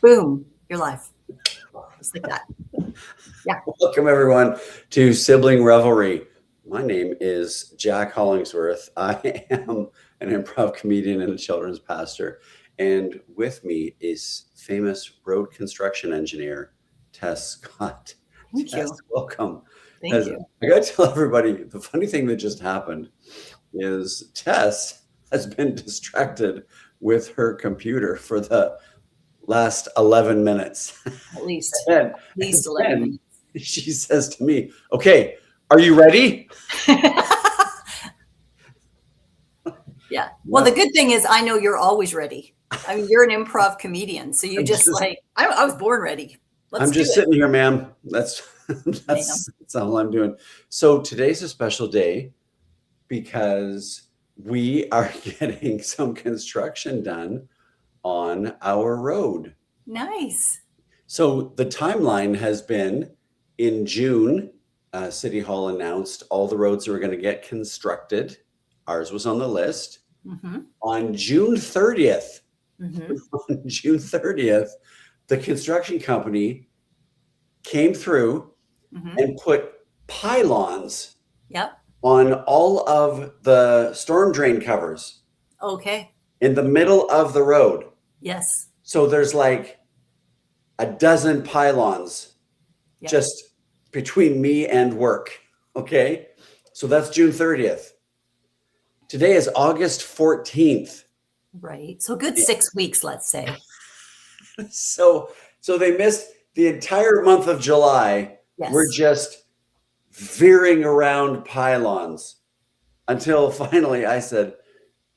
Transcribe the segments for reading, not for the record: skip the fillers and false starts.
Boom, you're live. Just like that. Yeah. Welcome, everyone, to Sibling Revelry. My name is Jack Hollingsworth. I am an improv comedian and a children's pastor. And with me is famous road construction engineer, Tess Scott. Thank Tess, you. welcome. Thank Tess, you. I got to tell everybody, the funny thing that just happened is Tess has been distracted with her computer for the last 11 minutes. At least. And At least 11 then minutes. she says to me, okay, are you ready? Yeah. Well, the good thing is I know you're always ready. I mean, you're an improv comedian. So you I was born ready. I'm just sitting here, ma'am. That's all I'm doing. So today's a special day because we are getting some construction done on our road. Nice. So the timeline has been in June, City Hall announced all the roads that were going to get constructed. Ours was on the list. Mm-hmm. On June 30th, Mm-hmm. The construction company came through and put pylons on all of the storm drain covers. Okay. In the middle of the road. Yes. So there's like a dozen pylons just between me and work. Okay. So that's June 30th. Today is August 14th. Right. So good 6 weeks, let's say. So they missed the entire month of July. Yes. We're just veering around pylons until finally I said,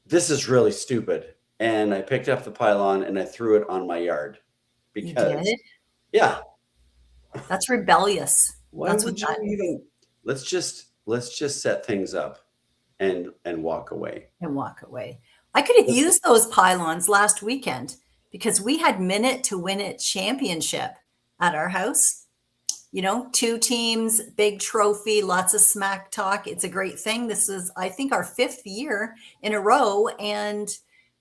this is really stupid. And I picked up the pylon and I threw it on my yard. Because, you did? Yeah. That's rebellious. Let's just set things up and walk away. I could have used those pylons last weekend because we had Minute to Win It championship at our house. You know, 2 teams, big trophy, lots of smack talk. It's a great thing. This is, I think, our 5th year in a row. And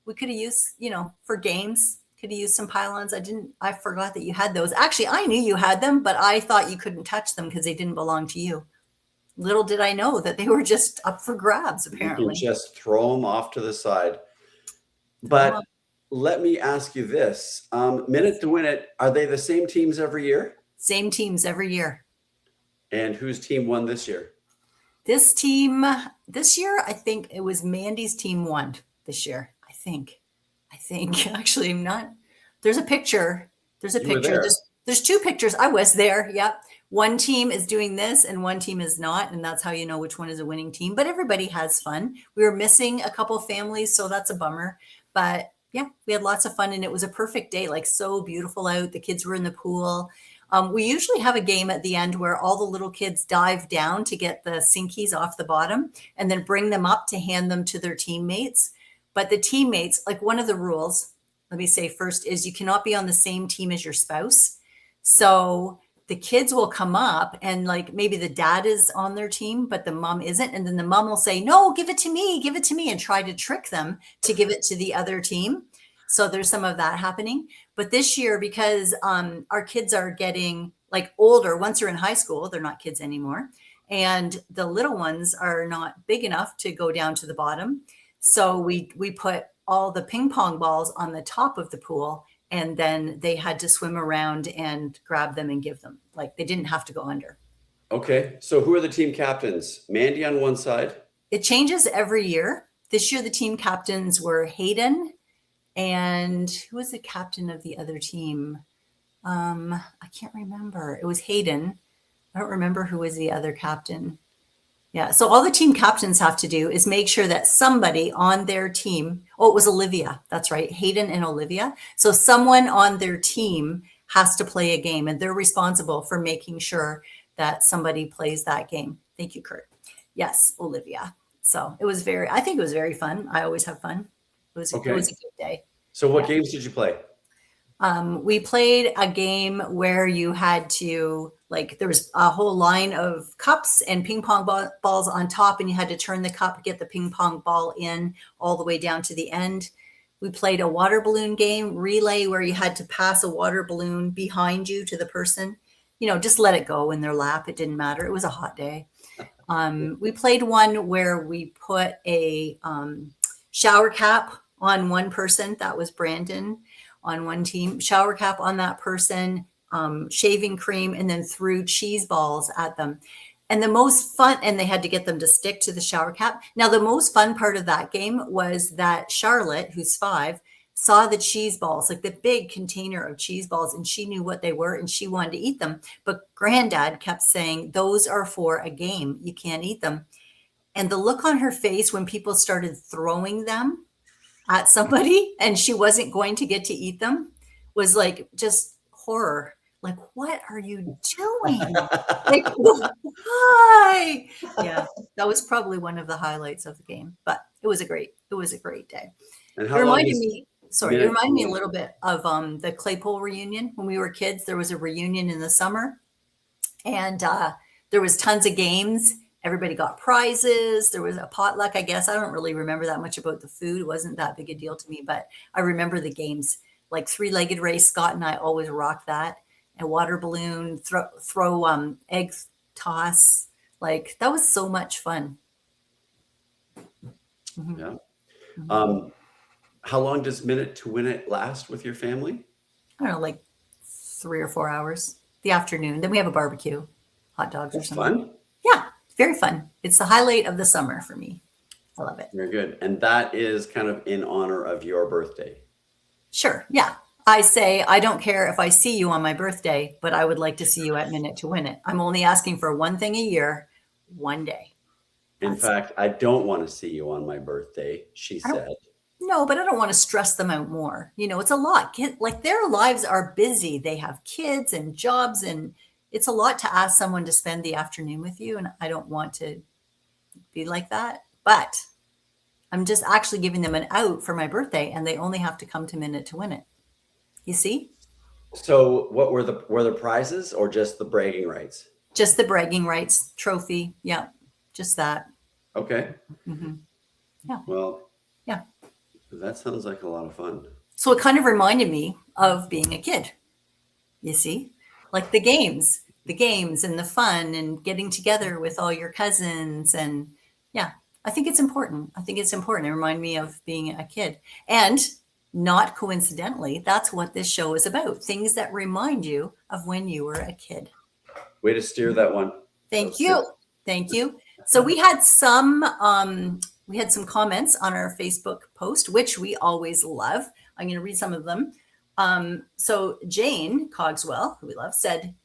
we could have used, for games, could have used some pylons. I forgot that you had those. Actually, I knew you had them, but I thought you couldn't touch them because they didn't belong to you. Little did I know that they were just up for grabs, apparently. You can just throw them off to the side. But let me ask you this. Minute to Win It, are they the same teams every year? Same teams every year. And whose team won this year? This year, I think it was Mandy's team won this year. I think. Actually, I'm not. There's a picture. There's 2 pictures. I was there. Yep. One team is doing this and one team is not. And that's how you know which one is a winning team. But everybody has fun. We were missing a couple families, so that's a bummer. But yeah, we had lots of fun and it was a perfect day, like so beautiful out. The kids were in the pool. We usually have a game at the end where all the little kids dive down to get the sinkies off the bottom and then bring them up to hand them to their teammates. But the teammates, like one of the rules, let me say first, is you cannot be on the same team as your spouse. So the kids will come up and like maybe the dad is on their team, but the mom isn't. And then the mom will say, no, give it to me, and try to trick them to give it to the other team. So there's some of that happening. But this year, because our kids are getting like older, once they're in high school, they're not kids anymore. And the little ones are not big enough to go down to the bottom. So we put all the ping pong balls on the top of the pool. And then they had to swim around and grab them and give them. Like they didn't have to go under. Okay. So who are the team captains? Mandy on one side? It changes every year. This year, the team captains were Hayden. And who was the captain of the other team? I can't remember. It was Hayden. I don't remember who was the other captain. Yeah. So all the team captains have to do is make sure that somebody on their team, it was Olivia. That's right. Hayden and Olivia. So someone on their team has to play a game and they're responsible for making sure that somebody plays that game. Thank you, Kurt. Yes, Olivia. So I think it was very fun. I always have fun. It was a good day. So what games did you play? We played a game where you had to, there was a whole line of cups and ping pong balls on top, and you had to turn the cup, get the ping pong ball in all the way down to the end. We played a water balloon game, relay, where you had to pass a water balloon behind you to the person. Just let it go in their lap. It didn't matter. It was a hot day. We played one where we put a shower cap on one person. That was Brandon on one team. Shower cap on that person, shaving cream, and then threw cheese balls at them. And the most fun, and they had to get them to stick to the shower cap. Now, the most fun part of that game was that Charlotte, who's 5, saw the cheese balls, like the big container of cheese balls, and she knew what they were and she wanted to eat them. But Granddad kept saying, those are for a game. You can't eat them. And the look on her face when people started throwing them at somebody and she wasn't going to get to eat them was like just horror. Like, what are you doing? Like, why? Yeah, that was probably one of the highlights of the game, but it was a great day. And It reminded me a minute- little bit of the Claypole reunion. When we were kids, there was a reunion in the summer, and there was tons of games. Everybody got prizes. There was a potluck, I guess. I don't really remember that much about the food. It wasn't that big a deal to me, but I remember the games, like 3-legged race. Scott and I always rocked that. And water balloon, throw egg toss. Like, that was so much fun. Mhm. Yeah. Mhm. How long does Minute to Win It last with your family? I don't know, like 3 or 4 hours. The afternoon. Then we have a barbecue, hot dogs or That's something. fun. Yeah, very fun. It's the highlight of the summer for me. I love it. Very good. And that is kind of in honor of your birthday. Sure. Yeah. I say, I don't care if I see you on my birthday, but I would like to see you at Minute to Win It. I'm only asking for one thing a year, one day. In fact, I don't want to see you on my birthday, she I don't- said. No, but I don't want to stress them out more. It's a lot. Like, their lives are busy. They have kids and jobs, and it's a lot to ask someone to spend the afternoon with you. And I don't want to be like that. But I'm just actually giving them an out for my birthday, and they only have to come to Minute to Win It. You see? So what were the prizes or just the bragging rights? Just the bragging rights trophy. Yeah, just that. Okay. Mhm. Well, Yeah. that sounds like a lot of fun. So it kind of reminded me of being a kid. You see, like the games and the fun and getting together with all your cousins. And yeah, I think it's important. It reminded me of being a kid. And not coincidentally, that's what this show is about. Things that remind you of when you were a kid. Way to steer that one. Thank That's you. good. Thank you. So we had some comments on our Facebook post, which we always love. I'm going to read some of them. So Jane Cogswell, who we love, said,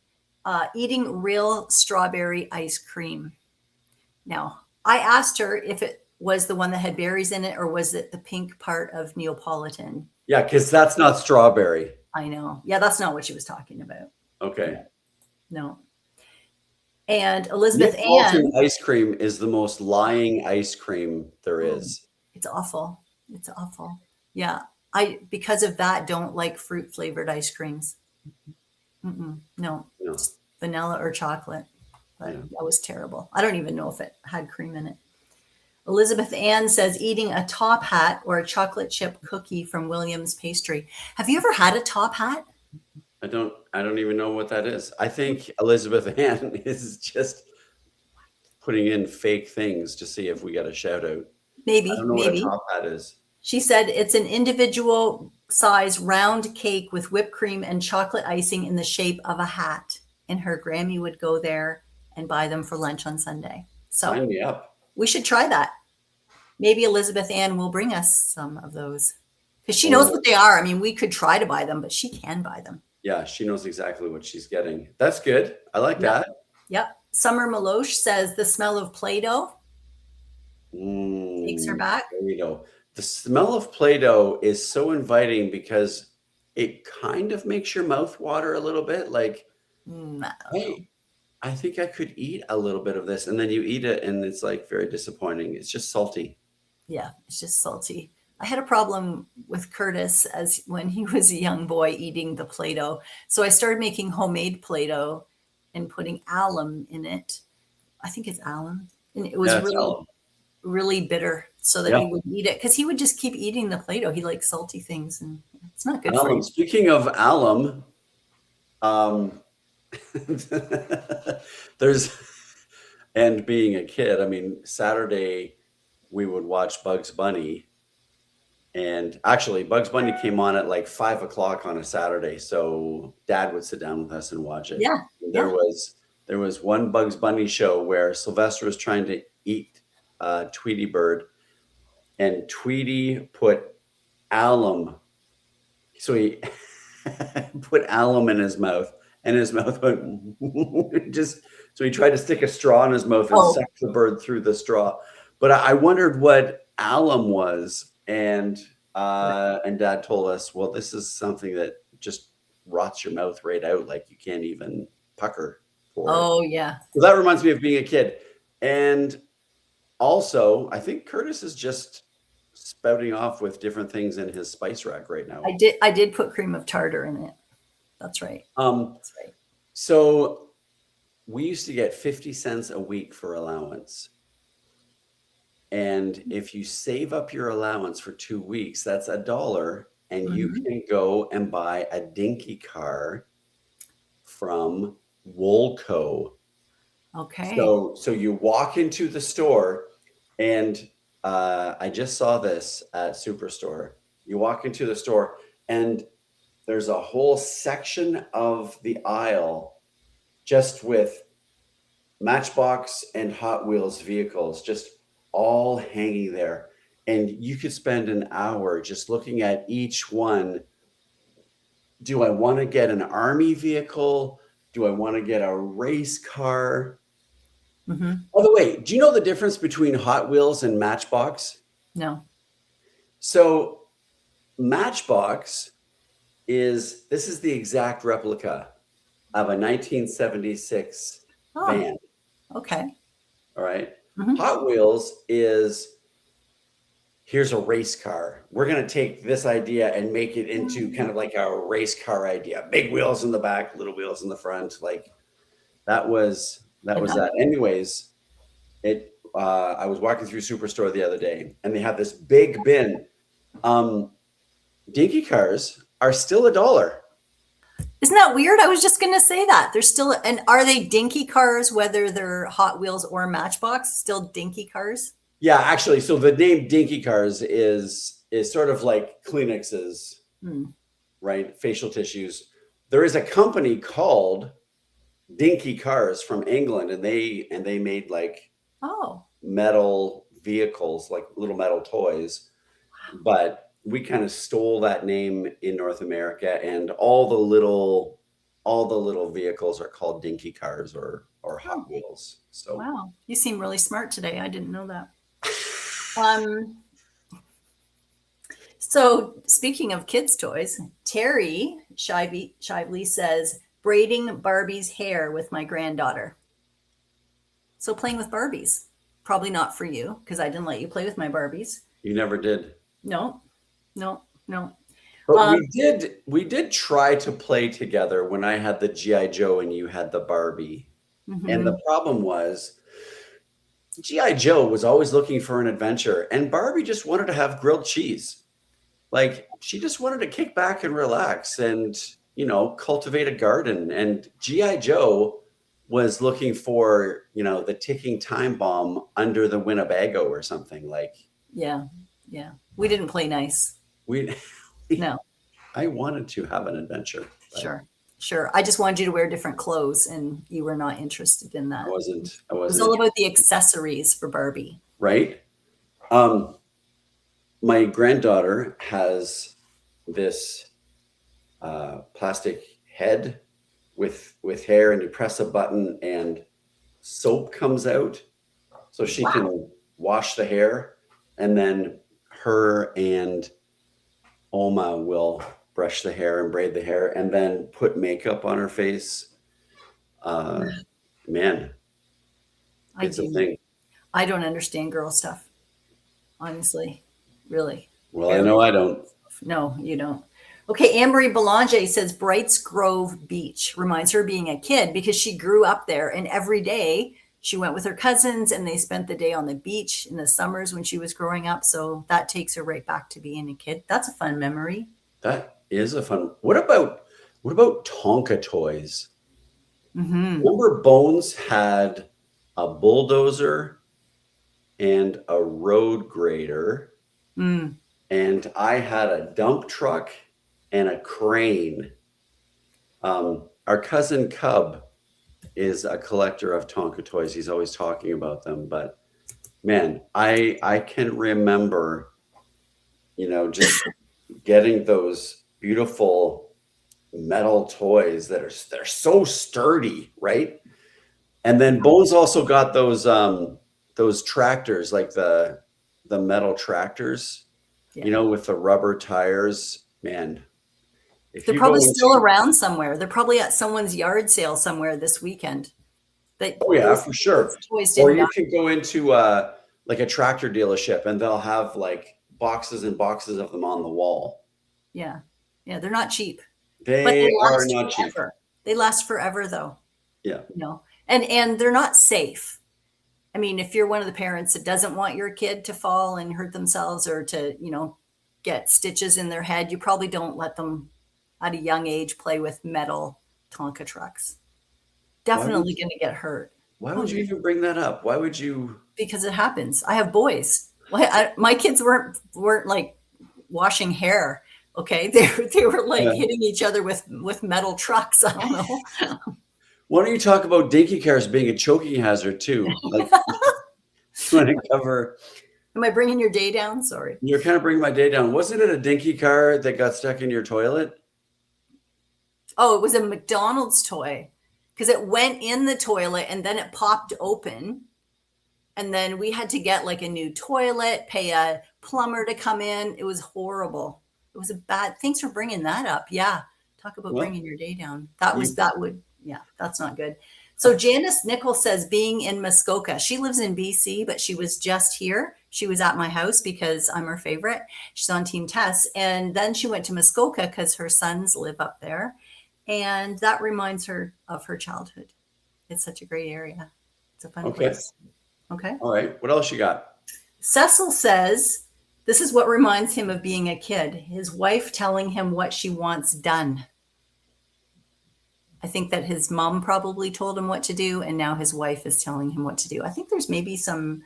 eating real strawberry ice cream. Now, I asked her if it was the one that had berries in it or was it the pink part of Neapolitan? Yeah, because that's not strawberry. I know. Yeah, that's not what she was talking about. Okay. No. And Elizabeth Neapolitan Ann. ice cream is the most lying ice cream there is. It's awful. It's awful. Yeah. Because of that, don't like fruit flavored ice creams. No, No. just vanilla or chocolate. But Yeah. that was terrible. I don't even know if it had cream in it. Elizabeth Ann says eating a top hat or a chocolate chip cookie from Williams Pastry. Have you ever had a top hat? I don't even know what that is. I think Elizabeth Ann is just putting in fake things to see if we get a shout out. Maybe, I don't know maybe. what a top hat is. She said it's an individual size round cake with whipped cream and chocolate icing in the shape of a hat. And her Grammy would go there and buy them for lunch on Sunday. So Sign me up. we should try that. Maybe Elizabeth Ann will bring us some of those because she knows what they are. I mean, we could try to buy them, but she can buy them. Yeah, she knows exactly what she's getting. That's good. I like that. Yep. Summer Maloche says the smell of Play-Doh takes her back. Play-Doh. The smell of Play-Doh is so inviting because it kind of makes your mouth water a little bit. Like, hey, I think I could eat a little bit of this. And then you eat it and it's like very disappointing. It's just salty. Yeah, it's just salty. I had a problem with Curtis as when he was a young boy eating the Play-Doh. So I started making homemade Play-Doh and putting alum in it. I think it's alum. And it was Yeah, it's really, alum. really bitter so that Yeah. he would eat it, because he would just keep eating the Play-Doh. He likes salty things, and it's not good for Alum. you. Speaking of alum, there's, and being a kid, I mean, Saturday we would watch Bugs Bunny, and actually Bugs Bunny came on at like 5 o'clock on a Saturday, so Dad would sit down with us and watch it. Yeah, There was one Bugs Bunny show where Sylvester was trying to eat Tweety Bird, and Tweety put alum. So he put alum in his mouth, and his mouth went just. So he tried to stick a straw in his mouth and suck the bird through the straw. But I wondered what alum was, and Dad told us, well, this is something that just rots your mouth right out, like you can't even pucker for it. Oh yeah. So that reminds me of being a kid. And also, I think Curtis is just spouting off with different things in his spice rack right now. I did put cream of tartar in it. That's right. That's right. So we used to get 50 cents a week for allowance. And if you save up your allowance for 2 weeks, that's $1, and you can go and buy a dinky car from Woolco. Okay. So you walk into the store, and I just saw this at Superstore. You walk into the store, and there's a whole section of the aisle just with Matchbox and Hot Wheels vehicles, just all hanging there. And you could spend an hour just looking at each one. Do I want to get an army vehicle? Do I want to get a race car? Mm-hmm. By the way, do you know the difference between Hot Wheels and Matchbox? No. So Matchbox this is the exact replica of a 1976 van. Okay. All right. Mm-hmm. Hot Wheels is, here's a race car. We're going to take this idea and make it into kind of like a race car idea. Big wheels in the back, little wheels in the front. Like that was that. Anyways, I was walking through Superstore the other day, and they have this big bin. Dinky cars are still $1. Isn't that weird? I was just going to say that. They're still, and are they dinky cars, whether they're Hot Wheels or Matchbox, still dinky cars? Yeah, actually. So the name Dinky Cars is sort of like Kleenex's, right? Facial tissues. There is a company called Dinky Cars from England, and they made like metal vehicles, like little metal toys. But we kind of stole that name in North America, and all the little vehicles are called Dinky Cars or Hot Wheels. So wow, you seem really smart today. I didn't know that. So speaking of kids' toys, Terry Shively says, braiding Barbie's hair with my granddaughter. So playing with Barbies. Probably not for you, because I didn't let you play with my Barbies. You never did. No. But we did try to play together when I had the G.I. Joe and you had the Barbie. Mm-hmm. And the problem was G.I. Joe was always looking for an adventure, and Barbie just wanted to have grilled cheese. Like she just wanted to kick back and relax and, cultivate a garden. And G.I. Joe was looking for, the ticking time bomb under the Winnebago or something like. Yeah. We didn't play nice. No. I wanted to have an adventure. Sure. I just wanted you to wear different clothes, and you were not interested in that. I wasn't. It was all about the accessories for Barbie. Right. My granddaughter has this plastic head with hair, and you press a button and soap comes out so she can wash the hair, and then her and Oma will brush the hair and braid the hair and then put makeup on her face. Man, it's a thing. I don't understand girl stuff, honestly, really. Well, I know I don't. No, you don't. Okay, Anne-Marie Belanger says Brights Grove Beach reminds her of being a kid because she grew up there, and every day she went with her cousins and they spent the day on the beach in the summers when she was growing up. So that takes her right back to being a kid. That's a fun memory. That is a fun. What about Tonka toys? Mm-hmm. Remember Bones had a bulldozer and a road grader, and I had a dump truck and a crane. Our cousin Cub is a collector of Tonka toys. He's always talking about them, but man, I can remember, just getting those beautiful metal toys they're so sturdy, right? And then Bones also got those tractors, like the metal tractors, with the rubber tires. Man, if They're you probably go still around somewhere. They're probably at someone's yard sale somewhere this weekend. Oh yeah, for sure. Toys Or didn't you die. can go into like a tractor dealership and they'll have like boxes and boxes of them on the wall. Yeah. Yeah, they're not cheap. They But they are last not cheap. forever. They last forever though. Yeah. And they're not safe. I mean, if you're one of the parents that doesn't want your kid to fall and hurt themselves or to, get stitches in their head, you probably don't let them at a young age play with metal Tonka trucks. Definitely going to get hurt. Why would you even bring that up? Why would you? Because it happens. I have boys. My kids weren't like washing hair. Okay, they were like hitting each other with metal trucks. I don't know. Why don't you talk about dinky cars being a choking hazard too? Like, you want to cover? Am I bringing your day down? Sorry. You're kind of bringing my day down. Wasn't it a dinky car that got stuck in your toilet? Oh, it was a McDonald's toy because it went in the toilet and then it popped open. And then we had to get like a new toilet, pay a plumber to come in. It was horrible. It was a bad. Thanks for bringing that up. Yeah. Talk about bringing your day down. That's not good. So Janice Nichols says being in Muskoka. She lives in BC, but she was just here. She was at my house because I'm her favorite. She's on Team Tess. And then she went to Muskoka because her sons live up there. And that reminds her of her childhood. It's such a great area. It's a fun place. Okay. All right. What else you got? Cecil says this is what reminds him of being a kid. His wife telling him what she wants done. I think that his mom probably told him what to do, and now his wife is telling him what to do. I think there's maybe something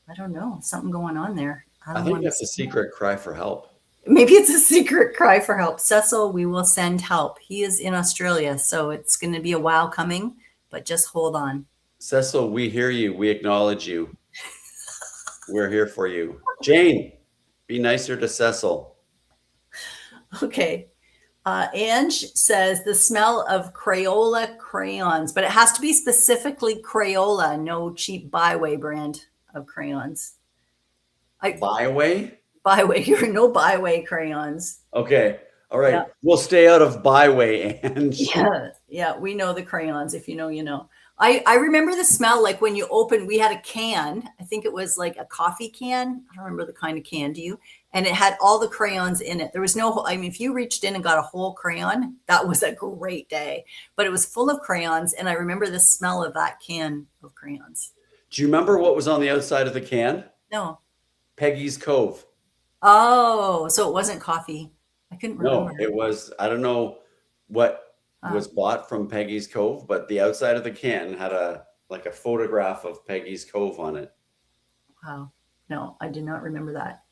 going on there. I think that's a secret cry for help. Maybe it's a secret cry for help. Cecil, we will send help. He is in Australia, so it's going to be a while coming, but just hold on. Cecil, we hear you. We acknowledge you. We're here for you. Jane, be nicer to Cecil. Okay. Ange says the smell of Crayola crayons, but it has to be specifically Crayola, no cheap Byway brand of crayons. Byway? Byway, you're no Byway crayons. Okay. All right. Yeah. We'll stay out of Byway, Ange. Yeah, we know the crayons. If you know, you know. I remember the smell like when you open, we had a can. I think it was like a coffee can. I don't remember the kind of can, do you? And it had all the crayons in it. There was if you reached in and got a whole crayon, that was a great day. But it was full of crayons. And I remember the smell of that can of crayons. Do you remember what was on the outside of the can? No. Peggy's Cove. Oh, so it wasn't coffee. I couldn't remember. No, it was, I don't know what was bought from Peggy's Cove, but the outside of the can had a photograph of Peggy's Cove on it. Wow. No, I did not remember that.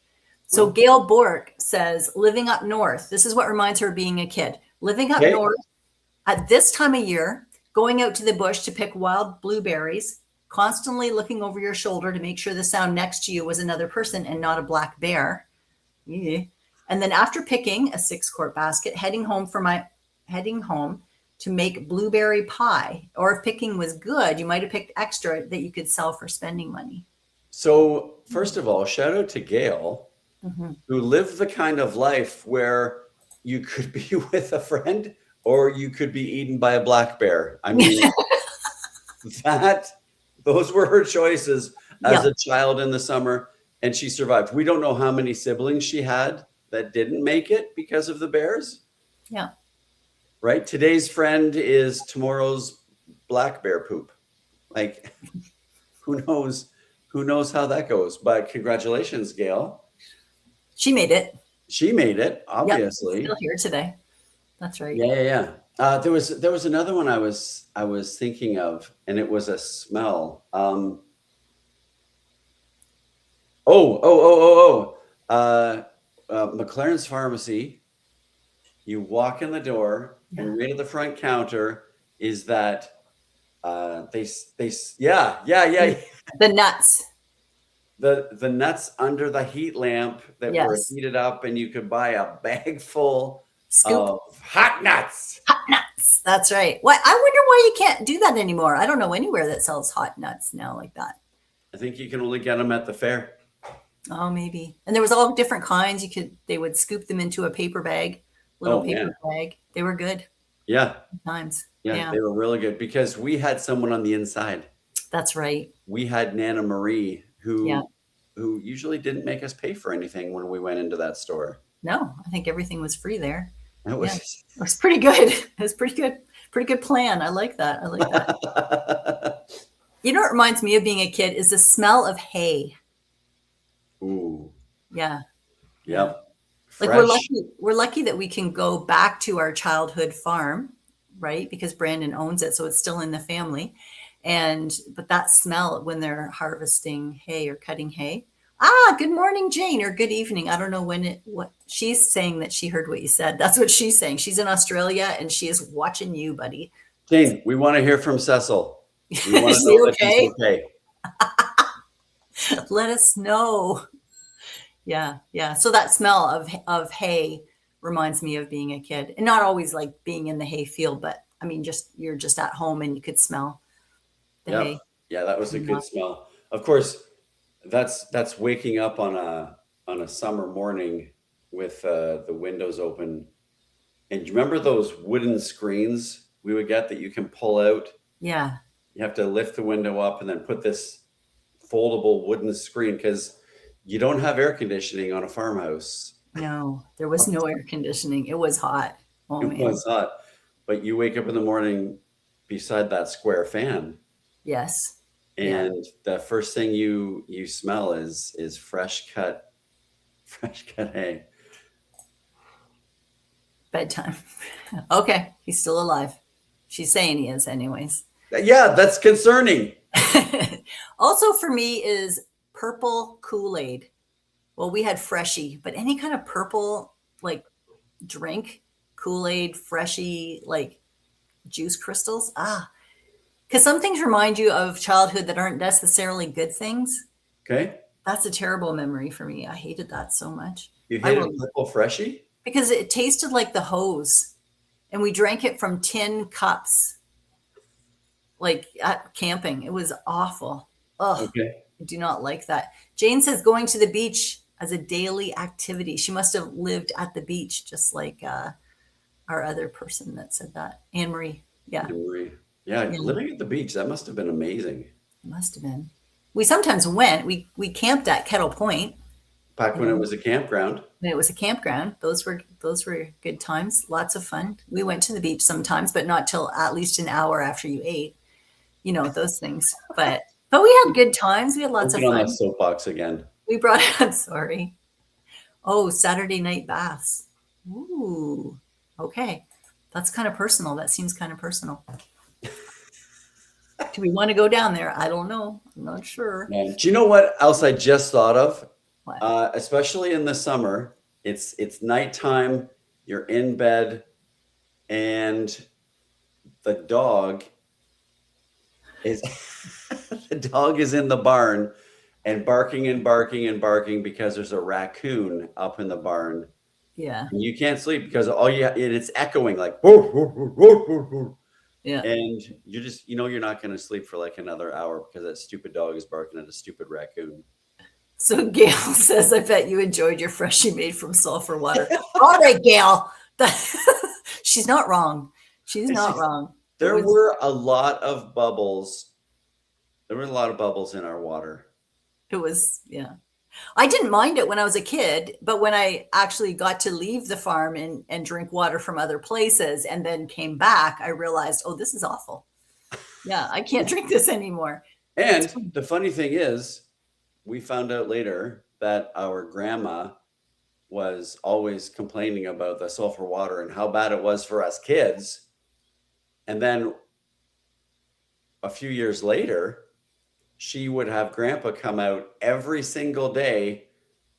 So Gail Bork says, living up north. This is what reminds her of being a kid. Living up north at this time of year, going out to the bush to pick wild blueberries, constantly looking over your shoulder to make sure the sound next to you was another person and not a black bear. Yeah. And then after picking a 6-quart basket, heading home to make blueberry pie. Or if picking was good, you might have picked extra that you could sell for spending money. So first of all, shout out to Gail, who lived the kind of life where you could be with a friend or you could be eaten by a black bear. I mean, those were her choices as a child in the summer, and she survived. We don't know how many siblings she had that didn't make it because of the bears. Yeah. Right? Today's friend is tomorrow's black bear poop. Like, who knows? Who knows how that goes? But congratulations, Gail. She made it. She made it, Yep. obviously. Still here today. That's right. Yeah. There was another one I was thinking of, and it was a smell. McLaren's Pharmacy. You walk in the door, and right at the front counter is that yeah. The nuts. The nuts under the heat lamp that were Yes. heated up, and you could buy a bag full Scoop. of hot nuts. Hot nuts. That's right. Why? I wonder why you can't do that anymore. I don't know anywhere that sells hot nuts now like that. I think you can only get them at the fair. Oh, maybe. And there was all different kinds. They would scoop them into a paper bag, little paper bag. They were good Yeah. times. Yeah, they were really good because we had someone on the inside. That's right. We had Nana Marie who usually didn't make us pay for anything when we went into that store. No, I think everything was free there. It was, it was pretty good. It was pretty good. Pretty good plan. I like that. You know what reminds me of being a kid is the smell of hay. Ooh. Yeah. Yep. Like we're lucky that we can go back to our childhood farm, right? Because Brandon owns it, so it's still in the family. But that smell when they're harvesting hay or cutting hay. Good morning, Jane, or good evening. I don't know what she's saying that she heard what you said. That's what she's saying. She's in Australia and she is watching you, buddy. Jane, we want to hear from Cecil. We want Is to know he okay? that he's okay. Let us know. Yeah. So that smell of hay reminds me of being a kid, and not always like being in the hay field, but I mean, you're just at home and you could smell the hay. Yeah, that was a good smell. Of course, that's waking up on a summer morning with the windows open. And do you remember those wooden screens we would get that you can pull out? Yeah. You have to lift the window up and then put this foldable wooden screen because you don't have air conditioning on a farmhouse. No, there was no air conditioning. It was hot. Oh, man. It was hot. But you wake up in the morning beside that square fan. Yes. And the first thing you smell is fresh cut hay. Bedtime. Okay, he's still alive. She's saying he is, anyways. Yeah, that's concerning. Also, for me, is purple Kool-Aid. Well, we had Freshie, but any kind of purple like drink, Kool-Aid, Freshie, like juice crystals. Because some things remind you of childhood that aren't necessarily good things. Okay. That's a terrible memory for me. I hated that so much. You hated purple Freshie? Because it tasted like the hose. And we drank it from tin cups. Like at camping. It was awful. Ugh. Okay. I do not like that. Jane says going to the beach as a daily activity. She must have lived at the beach, just like our other person that said that. Anne Marie. Yeah. Anne Marie. Yeah, living at the beach, that must have been amazing. It must have been. We sometimes went. We camped at Kettle Point. Back when it was a campground. When it was a campground. Those were good times. Lots of fun. We went to the beach sometimes, but not till at least an hour after you ate. You know, those things. But we had good times. We had lots of fun. On that soapbox again. We brought out, sorry. Oh, Saturday night baths. Ooh, okay. That's kind of personal. That seems kind of personal. Do we want to go down there? I don't know. I'm not sure. Yeah. Do you know what else I just thought of? What? Especially in the summer, it's nighttime. You're in bed, and the dog is in the barn and barking and barking and barking because there's a raccoon up in the barn. Yeah. And you can't sleep because it's echoing like whoo, whoo, whoo, whoo, whoo. Yeah. And you're just you're not going to sleep for like another hour because that stupid dog is barking at a stupid raccoon. So Gail says, I bet you enjoyed your Freshie made from sulfur water. All right, Gail. She's not wrong. She's not wrong. There were a lot of bubbles. There were a lot of bubbles in our water. It was, yeah. I didn't mind it when I was a kid, but when I actually got to leave the farm and drink water from other places and then came back, I realized, oh, this is awful. Yeah, I can't drink this anymore. And the funny thing is, we found out later that our grandma was always complaining about the sulfur water and how bad it was for us kids. And then a few years later, she would have grandpa come out every single day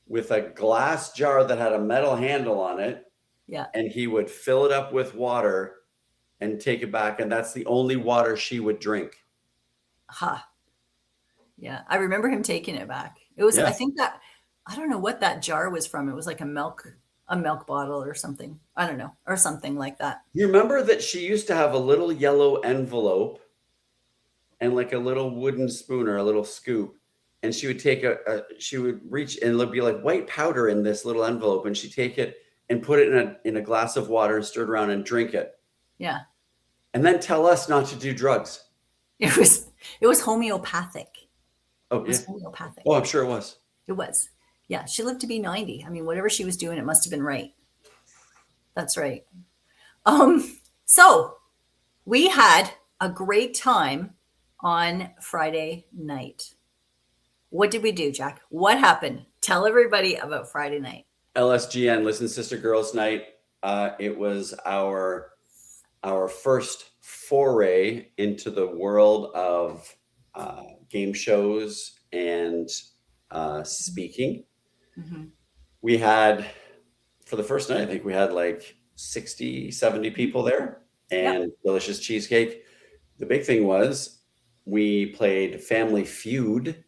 with a glass jar that had a metal handle on it. Yeah. And he would fill it up with water and take it back. And that's the only water she would drink. Yeah. I remember him taking it back. It was, I think that, I don't know what that jar was from. It was like a milk bottle or something. I don't know. Or something like that. You remember that she used to have a little yellow envelope and like a little wooden spoon or a little scoop. And she would take she would reach and there'd be like white powder in this little envelope. And she'd take it and put it in a glass of water and stir it around and drink it. Yeah. And then tell us not to do drugs. It was homeopathic. Oh, it was homeopathic. Oh, I'm sure it was. It was. Yeah. She lived to be 90. I mean, whatever she was doing, it must have been right. That's right. So we had a great time on Friday night. What did we do, Jack? What happened? Tell everybody about Friday night. LSGN, Listen Sister Girls Night. It was our first foray into the world of game shows and speaking. Mm-hmm. We had, for the first night, I think we had like 60, 70 people there and delicious cheesecake. The big thing was we played Family Feud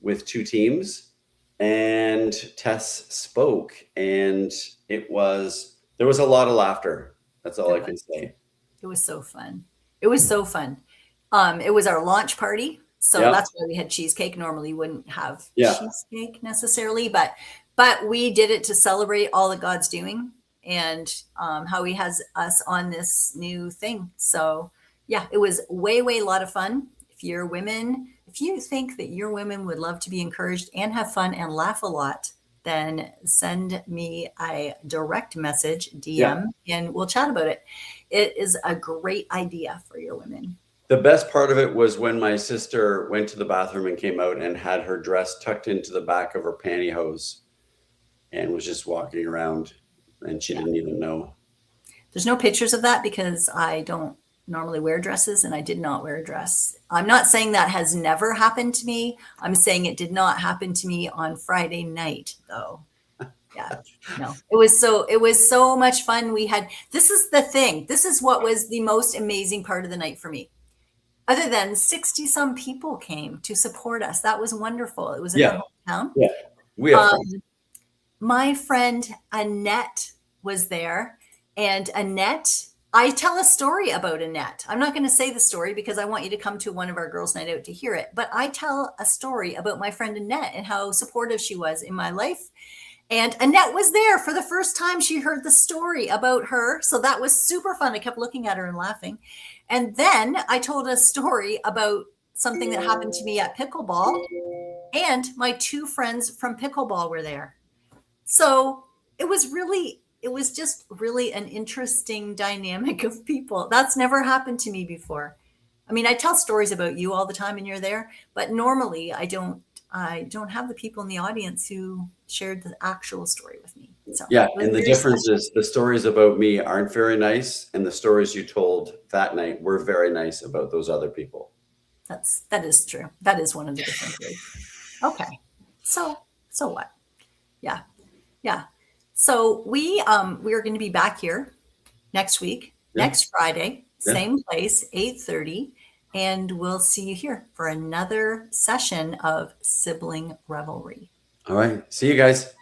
with 2 teams and Tess spoke and there was a lot of laughter. That's all I can say. It was so fun. It was so fun. It was our launch party. So that's why we had cheesecake. Normally you wouldn't have cheesecake necessarily, but we did it to celebrate all that God's doing and how he has us on this new thing. So yeah, it was way a lot of fun. If you're women, if you think that your women would love to be encouraged and have fun and laugh a lot, then send me a direct message, DM, and we'll chat about it. It is a great idea for your women. The best part of it was when my sister went to the bathroom and came out and had her dress tucked into the back of her pantyhose and was just walking around and she didn't even know. There's no pictures of that because I don't normally wear dresses and I did not wear a dress. I'm not saying that has never happened to me. I'm saying it did not happen to me on Friday night though. Yeah, no, it was so much fun. This is the thing. This is what was the most amazing part of the night for me. Other than 60 some people came to support us. That was wonderful. It was in our hometown. Yeah. We have friends. My friend Annette was there and Annette, I tell a story about Annette. I'm not going to say the story because I want you to come to one of our girls' night out to hear it. But I tell a story about my friend Annette and how supportive she was in my life. And Annette was there for the first time. She heard the story about her. So that was super fun. I kept looking at her and laughing. And then I told a story about something that happened to me at pickleball. And my 2 friends from pickleball were there. So it was just really an interesting dynamic of people. That's never happened to me before. I mean, I tell stories about you all the time and you're there, but normally I don't have the people in the audience who shared the actual story with me. So and the difference is the stories about me aren't very nice, and the stories you told that night were very nice about those other people. That is true. That is one of the differences. Okay. So what? Yeah. So we are going to be back here next week, next Friday, same place, 8:30, and we'll see you here for another session of Sibling Revelry. All right. See you guys.